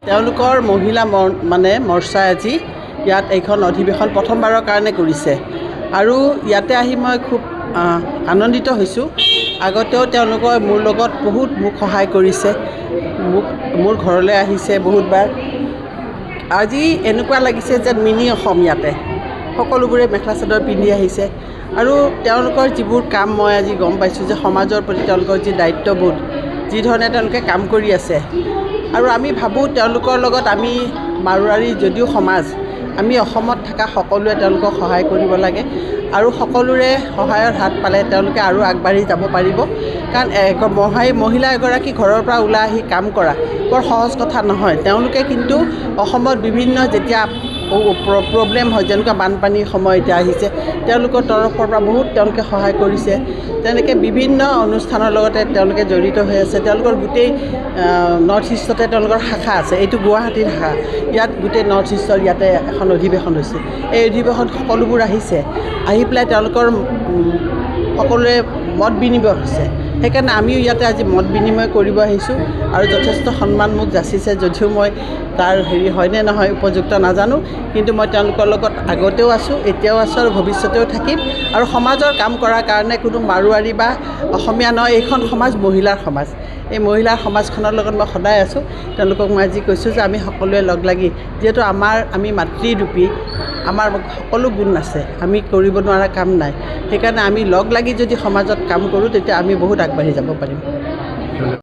তেওঁলোকৰ মহিলা মানে মৰ্চাই আজি ইয়াত এইখন অধিৱেশন প্ৰথমবাৰৰ কাৰণে কৰিছে আৰু ইয়াতে আহি মই খুব আনন্দিত হৈছোঁ। আগতেও তেওঁলোকে মোৰ লগত বহুত মোক সহায় কৰিছে, মোৰ ঘৰলৈ আহিছে বহুতবাৰ। আজি এনেকুৱা লাগিছে যেন মিনি অসম ইয়াতে সকলোবোৰে মেখেলা চাদৰ পিন্ধি আহিছে আৰু তেওঁলোকৰ যিবোৰ কাম মই আজি গম পাইছোঁ যে সমাজৰ প্ৰতি তেওঁলোকৰ যি দায়িত্ববোধ, যি ধৰণে তেওঁলোকে কাম কৰি আছে আৰু আমি ভাবোঁ তেওঁলোকৰ লগত আমি মাৰোৱাৰী যদিও সমাজ, আমি অসমত থকা সকলোৱে তেওঁলোকক সহায় কৰিব লাগে আৰু সকলোৰে সহায়ৰ হাত পালে তেওঁলোকে আৰু আগবাঢ়ি যাব পাৰিব। কাৰণ মহিলা এগৰাকী ঘৰৰ পৰা ওলাই আহি কাম কৰা বৰ সহজ কথা নহয়। তেওঁলোকে কিন্তু অসমত বিভিন্ন যেতিয়া প্ৰব্লেম হয়, যেনেকুৱা বানপানীৰ সময় এতিয়া আহিছে, তেওঁলোকৰ তৰফৰ পৰা বহুত তেওঁলোকে সহায় কৰিছে। তেনেকৈ বিভিন্ন অনুষ্ঠানৰ লগতে তেওঁলোকে জড়িত হৈ আছে। তেওঁলোকৰ গোটেই নৰ্থ ইষ্টতে তেওঁলোকৰ শাখা আছে, এইটো গুৱাহাটীৰ শাখা। ইয়াত গোটেই নৰ্থ ইষ্টৰ ইয়াতে এখন অধিৱেশন হৈছে। এই অধিৱেশন সকলোবোৰ আহিছে, আহি পেলাই তেওঁলোকৰ সকলোৰে মত বিনিময় হৈছে। সেইকাৰণে আমিও ইয়াতে আজি মত বিনিময় কৰিব আহিছোঁ আৰু যথেষ্ট সন্মান মোক যাচিছে, যদিও মই তাৰ হয়নে নহয় উপযুক্ত নাজানো, কিন্তু মই তেওঁলোকৰ লগত আগতেও আছোঁ, এতিয়াও আছোঁ আৰু ভৱিষ্যতেও থাকিম। আৰু সমাজৰ কাম কৰাৰ কাৰণে কোনো মাৰোৱাৰী বা অসমীয়া নহয়, এইখন সমাজ মহিলাৰ সমাজ। এই মহিলাৰ সমাজখনৰ লগত মই সদায় আছোঁ। তেওঁলোকক মই আজি কৈছোঁ যে আমি সকলোৱে লগ লাগি, যিহেতু আমি মাতৃৰূপী, আমাৰ সকলো গুণ আছে, আমি কৰিব নোৱাৰা কাম নাই। সেইকাৰণে আমি লগ লাগি যদি সমাজত কাম কৰোঁ, তেতিয়া আমি বহুত আগবাঢ়ি যাব পাৰিম।